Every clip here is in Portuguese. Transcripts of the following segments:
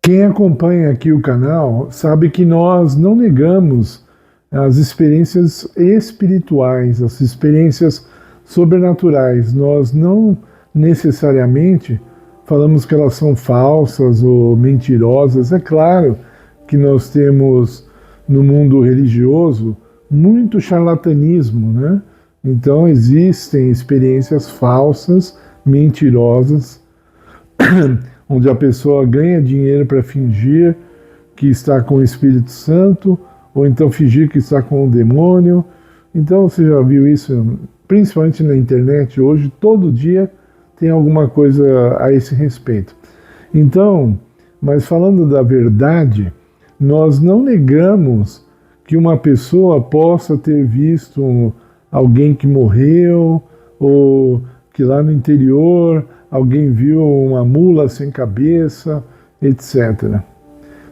Quem acompanha aqui o canal sabe que nós não negamos as experiências espirituais, as experiências sobrenaturais. Nós não necessariamente falamos que elas são falsas ou mentirosas. É claro que nós temos no mundo religioso muito charlatanismo, né? Então existem experiências falsas, mentirosas, onde a pessoa ganha dinheiro para fingir que está com o Espírito Santo, ou então fingir que está com o demônio. Então você já viu isso, principalmente na internet hoje, todo dia tem alguma coisa a esse respeito. Então, mas falando da verdade, nós não negamos que uma pessoa possa ter visto alguém que morreu, ou que lá no interior alguém viu uma mula sem cabeça, etc.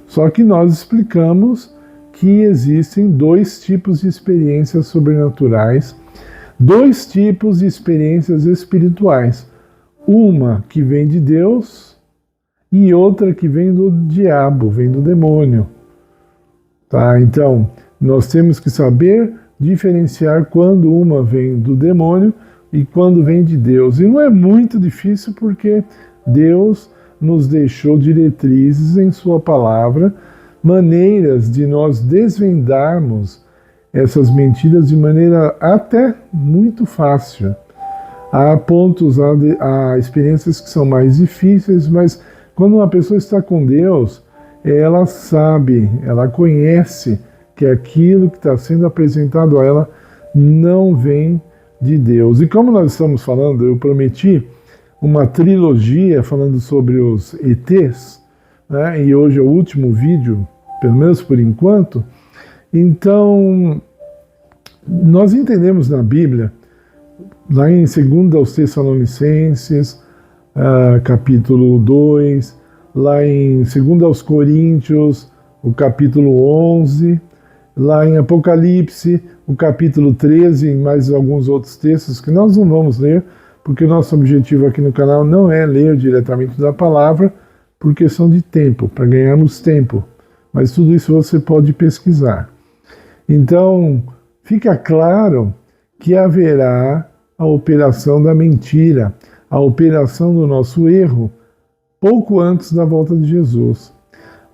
Só que nós explicamos que existem dois tipos de experiências sobrenaturais, dois tipos de experiências espirituais. Uma que vem de Deus e outra que vem do diabo, vem do demônio. Tá? Então, nós temos que saber diferenciar quando uma vem do demônio e quando vem de Deus. E não é muito difícil porque Deus nos deixou diretrizes em Sua palavra, maneiras de nós desvendarmos essas mentiras de maneira até muito fácil. Há pontos, há experiências que são mais difíceis, mas quando uma pessoa está com Deus, ela sabe, ela conhece que aquilo que está sendo apresentado a ela não vem de Deus. E como nós estamos falando, eu prometi uma trilogia falando sobre os ETs, né? E hoje é o último vídeo, pelo menos por enquanto. Então, nós entendemos na Bíblia, lá em 2 aos Tessalonicenses, capítulo 2, lá em 2 aos Coríntios, o capítulo 11, lá em Apocalipse, o capítulo 13, e mais alguns outros textos que nós não vamos ler, porque o nosso objetivo aqui no canal não é ler diretamente da palavra, por questão de tempo, para ganharmos tempo. Mas tudo isso você pode pesquisar. Então, fica claro que haverá a operação da mentira, a operação do nosso erro, pouco antes da volta de Jesus.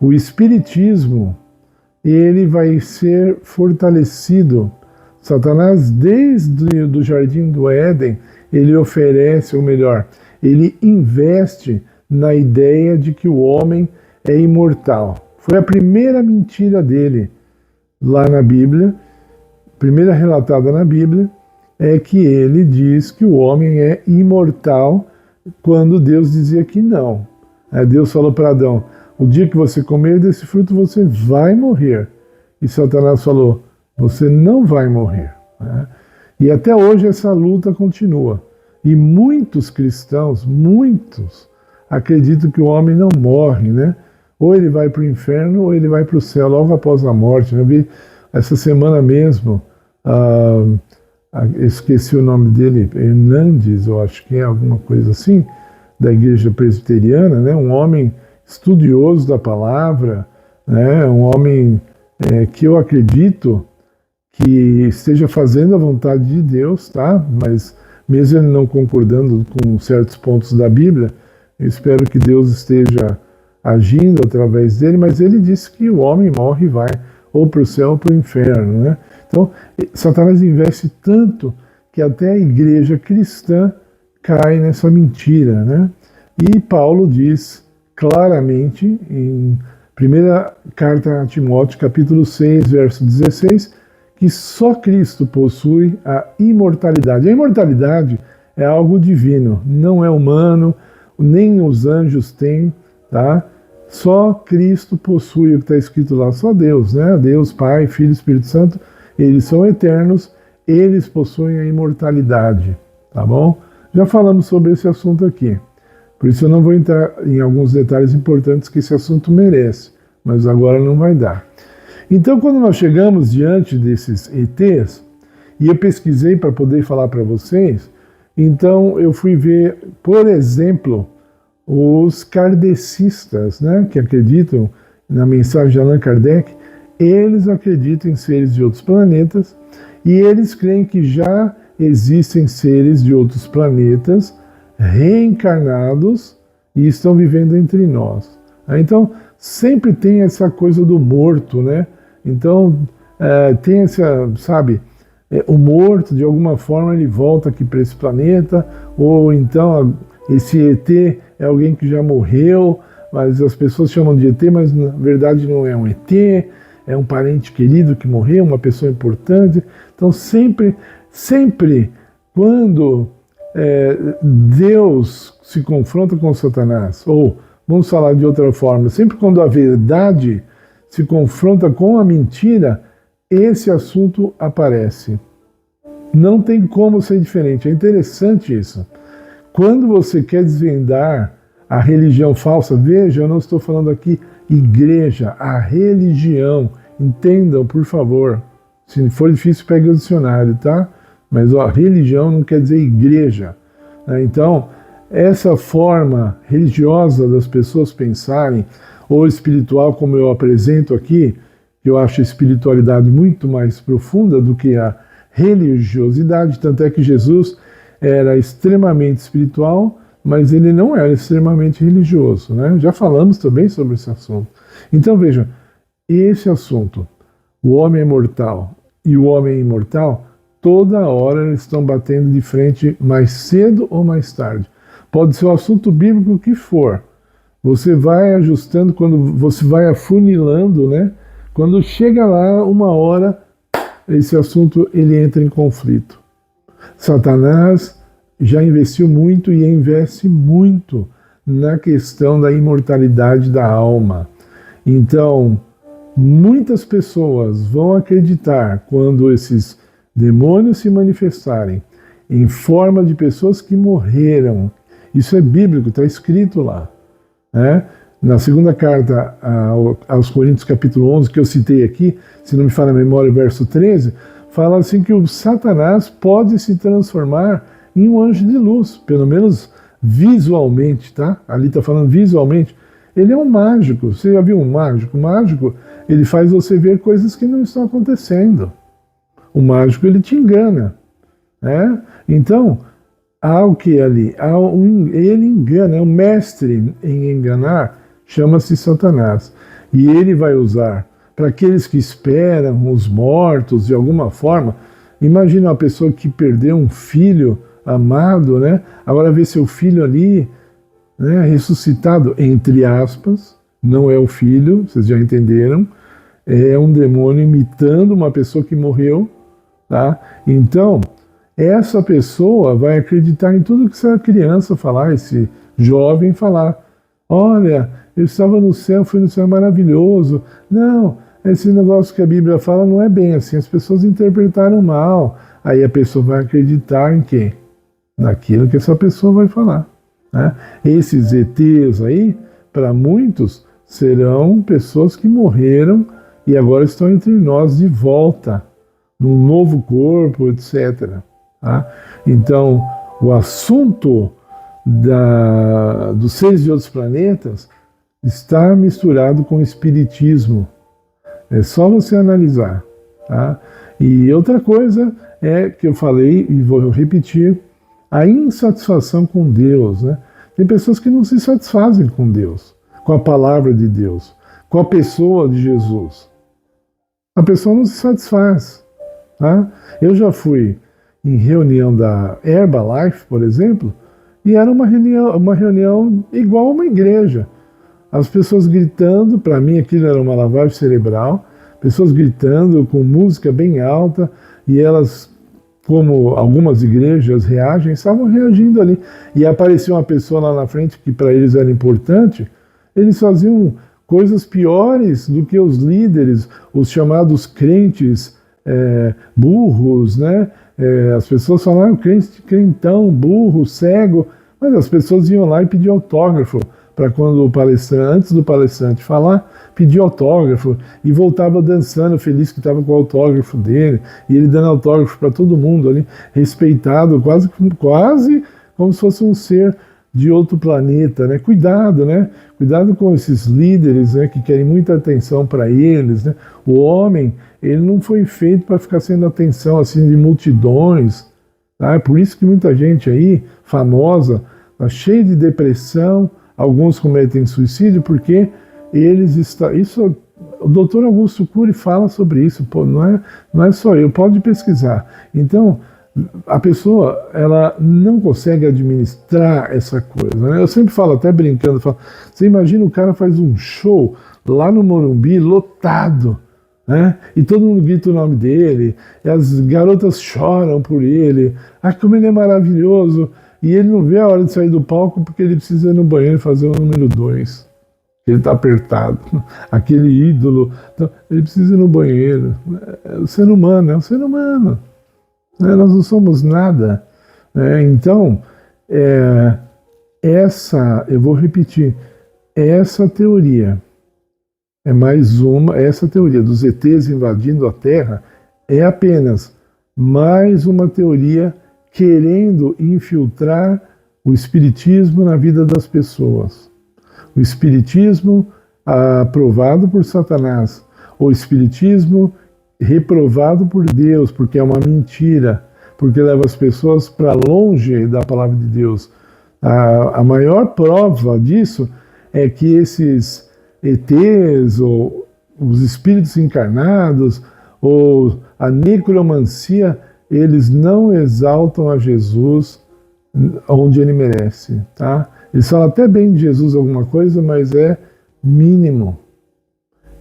O Espiritismo, ele vai ser fortalecido. Satanás, desde o Jardim do Éden, ele oferece, ou melhor, ele investe na ideia de que o homem é imortal. Foi a primeira mentira dele lá na Bíblia, primeira relatada na Bíblia, é que ele diz que o homem é imortal, quando Deus dizia que não. Deus falou para Adão: o dia que você comer desse fruto, você vai morrer. E Satanás falou: você não vai morrer. E até hoje essa luta continua. E muitos cristãos, muitos, acreditam que o homem não morre, né? Ou ele vai para o inferno, ou ele vai para o céu logo após a morte. Eu vi essa semana mesmo, esqueci o nome dele, Hernandes, eu acho que é alguma coisa assim, da igreja presbiteriana, né? Um homem estudioso da palavra, né? Um homem que eu acredito que esteja fazendo a vontade de Deus, tá? Mas mesmo ele não concordando com certos pontos da Bíblia, eu espero que Deus esteja agindo através dele, mas ele disse que o homem morre e vai ou para o céu ou para o inferno, né? Então, Satanás investe tanto que até a igreja cristã cai nessa mentira, né? E Paulo diz claramente em primeira carta a Timóteo, capítulo 6, verso 16, que só Cristo possui a imortalidade. A imortalidade é algo divino, não é humano, nem os anjos têm, tá? Só Cristo possui o que está escrito lá, só Deus, né? Deus, Pai, Filho e Espírito Santo, eles são eternos, eles possuem a imortalidade, tá bom? Já falamos sobre esse assunto aqui, por isso eu não vou entrar em alguns detalhes importantes que esse assunto merece, mas agora não vai dar. Então, quando nós chegamos diante desses ETs, e eu pesquisei para poder falar para vocês, então eu fui ver, por exemplo, os kardecistas, né, que acreditam na mensagem de Allan Kardec, eles acreditam em seres de outros planetas e eles creem que já existem seres de outros planetas reencarnados e estão vivendo entre nós. Então, sempre tem essa coisa do morto, né? Então, tem essa, sabe, o morto, de alguma forma, ele volta aqui para esse planeta, ou então esse ET é alguém que já morreu, mas as pessoas chamam de ET, mas na verdade não é um ET, é um parente querido que morreu, uma pessoa importante. Então, sempre quando Deus se confronta com Satanás, ou vamos falar de outra forma, sempre quando a verdade se confronta com a mentira, esse assunto aparece. Não tem como ser diferente. É interessante isso. Quando você quer desvendar a religião falsa, veja, eu não estou falando aqui igreja, a religião. Entendam, por favor. Se for difícil, pegue o dicionário, tá? Mas a religião não quer dizer igreja. Então, essa forma religiosa das pessoas pensarem, ou espiritual, como eu apresento aqui, que eu acho a espiritualidade muito mais profunda do que a religiosidade, tanto é que Jesus era extremamente espiritual, mas ele não era extremamente religioso, né? Já falamos também sobre esse assunto. Então vejam, esse assunto, o homem é mortal e o homem é imortal, toda hora eles estão batendo de frente mais cedo ou mais tarde. Pode ser o assunto bíblico que for. Você vai ajustando, quando você vai afunilando, né? Quando chega lá, uma hora, esse assunto ele entra em conflito. Satanás já investiu muito e investe muito na questão da imortalidade da alma. Então, muitas pessoas vão acreditar quando esses demônios se manifestarem em forma de pessoas que morreram. Isso é bíblico, está escrito lá, né? Na segunda carta aos Coríntios, capítulo 11, que eu citei aqui, se não me falha a memória, verso 13, fala assim que o Satanás pode se transformar em um anjo de luz, pelo menos visualmente, tá? Ali está falando visualmente. Ele é um mágico. Você já viu um mágico? O mágico, ele faz você ver coisas que não estão acontecendo. O mágico, ele te engana, né? Então, há o que ali? Ele engana, é um mestre em enganar, chama-se Satanás. E ele vai usar para aqueles que esperam, os mortos, de alguma forma. Imagina uma pessoa que perdeu um filho amado, né? Agora vê seu filho ali, né, ressuscitado, entre aspas, não é o filho, vocês já entenderam, é um demônio imitando uma pessoa que morreu, tá? Então, essa pessoa vai acreditar em tudo que essa criança falar, esse jovem falar. Olha, eu estava no céu, fui no céu maravilhoso. Não, esse negócio que a Bíblia fala não é bem assim, as pessoas interpretaram mal. Aí a pessoa vai acreditar em quê? Naquilo que essa pessoa vai falar, né? Esses ETs aí, para muitos, serão pessoas que morreram e agora estão entre nós de volta, num novo corpo, etc. Tá? Então, o assunto dos seres de outros planetas está misturado com o espiritismo. É só você analisar. Tá? E outra coisa é que eu falei, e vou repetir, a insatisfação com Deus, né? Tem pessoas que não se satisfazem com Deus, com a palavra de Deus, com a pessoa de Jesus. A pessoa não se satisfaz. Tá? Eu já fui em reunião da Herbalife, por exemplo, e era uma reunião igual a uma igreja. As pessoas gritando, para mim aquilo era uma lavagem cerebral, pessoas gritando com música bem alta, e elas, como algumas igrejas reagem, estavam reagindo ali. E aparecia uma pessoa lá na frente que para eles era importante, eles faziam coisas piores do que os líderes, os chamados crentes burros, né? As pessoas falaram crentão, burro, cego, mas as pessoas iam lá e pediam autógrafo para quando o palestrante, antes do palestrante falar, pedia autógrafo e voltava dançando, feliz que estava com o autógrafo dele, e ele dando autógrafo para todo mundo ali, respeitado, quase como se fosse um ser de outro planeta, né? Cuidado, né? Cuidado com esses líderes, né, que querem muita atenção para eles, né? O homem, ele não foi feito para ficar sendo atenção assim de multidões, tá? É por isso que muita gente aí, famosa, tá cheia de depressão, alguns cometem suicídio porque eles estão... Isso, o doutor Augusto Cury fala sobre isso, pô, não é só eu, pode pesquisar. Então, a pessoa, ela não consegue administrar essa coisa, né? Eu sempre falo, até brincando, falo, você imagina o cara faz um show lá no Morumbi, lotado, né? E todo mundo grita o nome dele, e as garotas choram por ele, como ele é maravilhoso, e ele não vê a hora de sair do palco porque ele precisa ir no banheiro e fazer o número 2. Ele está apertado, aquele ídolo, então, ele precisa ir no banheiro. O ser humano é um ser humano. Nós não somos nada. Então, eu vou repetir, essa teoria é mais uma, essa teoria dos ETs invadindo a Terra é apenas mais uma teoria querendo infiltrar o espiritismo na vida das pessoas. O espiritismo aprovado por Satanás, o espiritismo reprovado por Deus, porque é uma mentira, porque leva as pessoas para longe da palavra de Deus. A maior prova disso é que esses ETs, ou os espíritos encarnados, ou a necromancia, eles não exaltam a Jesus onde ele merece, tá? Eles falam até bem de Jesus alguma coisa, mas é mínimo.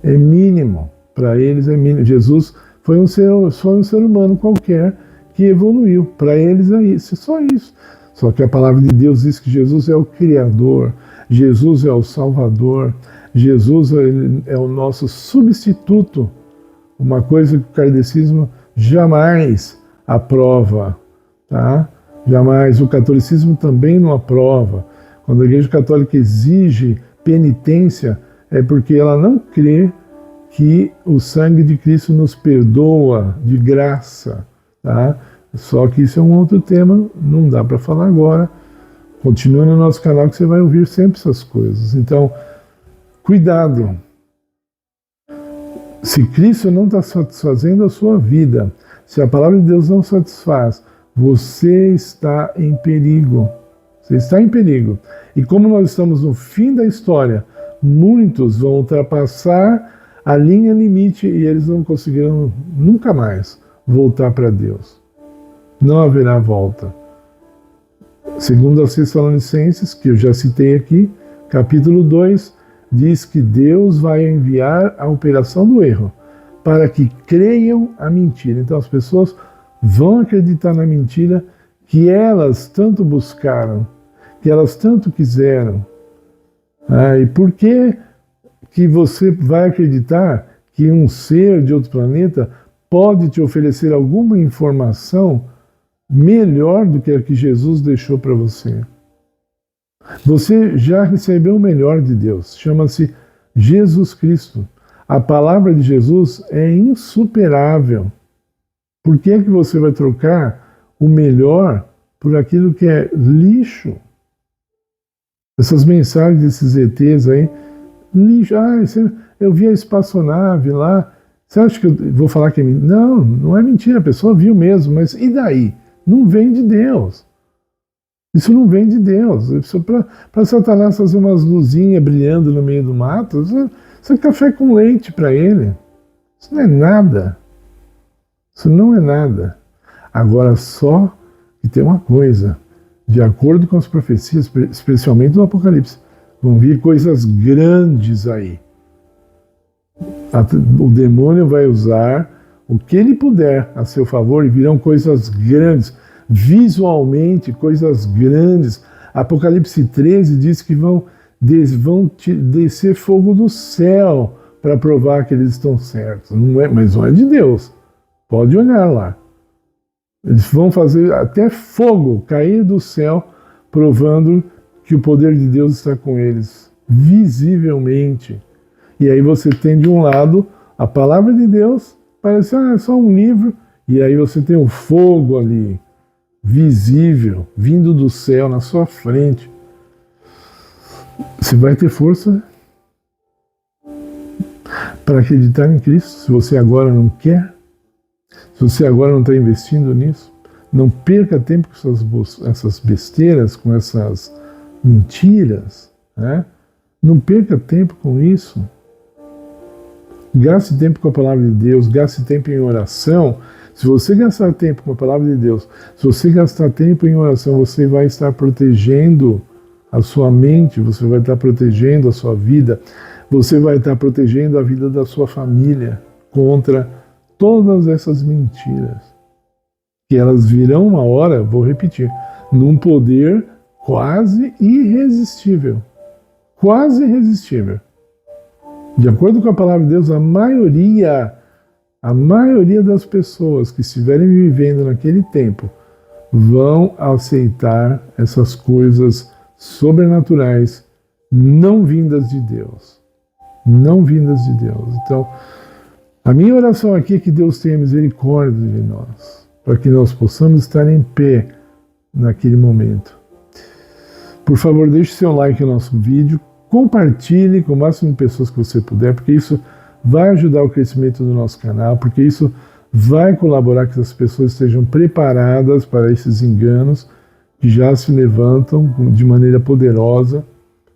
É mínimo. Para eles é mínimo. Jesus foi um ser humano qualquer que evoluiu. Para eles é isso, é só isso. Só que a palavra de Deus diz que Jesus é o Criador, Jesus é o Salvador, Jesus é o nosso substituto. Uma coisa que o kardecismo jamais aprova, tá? Jamais. O catolicismo também não aprova. Quando a Igreja Católica exige penitência, é porque ela não crê que o sangue de Cristo nos perdoa de graça, tá? Só que isso é um outro tema, não dá para falar agora. Continua no nosso canal que você vai ouvir sempre essas coisas. Então, cuidado. Se Cristo não está satisfazendo a sua vida, se a palavra de Deus não satisfaz, você está em perigo. Você está em perigo. E como nós estamos no fim da história, muitos vão ultrapassar a linha limite e eles não conseguirão nunca mais voltar para Deus. Não haverá volta. Segundo aos Tessalonicenses, que eu já citei aqui, capítulo 2, diz que Deus vai enviar a operação do erro para que creiam a mentira. Então as pessoas vão acreditar na mentira que elas tanto buscaram, que elas tanto quiseram. E por que você vai acreditar que um ser de outro planeta pode te oferecer alguma informação melhor do que a que Jesus deixou para você? Você já recebeu o melhor de Deus, chama-se Jesus Cristo. A palavra de Jesus é insuperável. Por que é que você vai trocar o melhor por aquilo que é lixo? Essas mensagens desses ETs aí, lixo. Eu vi a espaçonave lá. Você acha que eu vou falar que é mentira? Não, não é mentira, a pessoa viu mesmo, mas e daí? Não vem de Deus. Isso não vem de Deus. Para Satanás fazer umas luzinhas brilhando no meio do mato, isso é café com leite para ele. Isso não é nada. Isso não é nada. Agora, só que tem uma coisa. De acordo com as profecias, especialmente no Apocalipse, vão vir coisas grandes aí. O demônio vai usar o que ele puder a seu favor e virão coisas grandes. Visualmente, coisas grandes. Apocalipse 13 diz que vão descer fogo do céu para provar que eles estão certos. Mas não é de Deus. Pode olhar lá. Eles vão fazer até fogo cair do céu, provando que o poder de Deus está com eles, visivelmente. E aí você tem de um lado a palavra de Deus, parece é só um livro, e aí você tem o fogo ali, visível, vindo do céu na sua frente. Você vai ter força para acreditar em Cristo, se você agora não quer, se você agora não está investindo nisso. Não perca tempo com essas besteiras, com essas mentiras, né? Não perca tempo com isso. Gaste tempo com a palavra de Deus, gaste tempo em oração. Se você gastar tempo com a palavra de Deus, se você gastar tempo em oração, você vai estar protegendo a sua mente, você vai estar protegendo a sua vida, você vai estar protegendo a vida da sua família contra todas essas mentiras. Que elas virão uma hora, vou repetir, num poder quase irresistível. Quase irresistível. De acordo com a palavra de Deus, a maioria das pessoas que estiverem vivendo naquele tempo vão aceitar essas coisas sobrenaturais não vindas de Deus. Não vindas de Deus. Então, a minha oração aqui é que Deus tenha misericórdia de nós, para que nós possamos estar em pé naquele momento. Por favor, deixe seu like no nosso vídeo, compartilhe com o máximo de pessoas que você puder, porque isso vai ajudar o crescimento do nosso canal, porque isso vai colaborar que as pessoas estejam preparadas para esses enganos que já se levantam de maneira poderosa,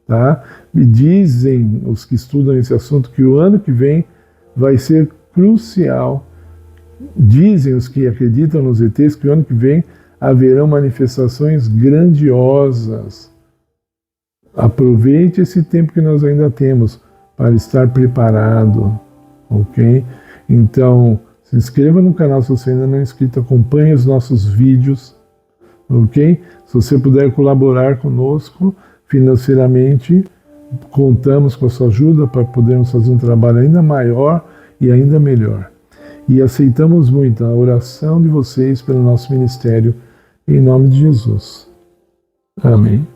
tá? E dizem os que estudam esse assunto que o ano que vem vai ser crucial. Dizem os que acreditam nos ETs que o ano que vem haverão manifestações grandiosas. Aproveite esse tempo que nós ainda temos para estar preparado, ok? Então, se inscreva no canal se você ainda não é inscrito, acompanhe os nossos vídeos, ok? Se você puder colaborar conosco financeiramente, contamos com a sua ajuda para podermos fazer um trabalho ainda maior e ainda melhor. E aceitamos muito a oração de vocês pelo nosso ministério, em nome de Jesus. Amém.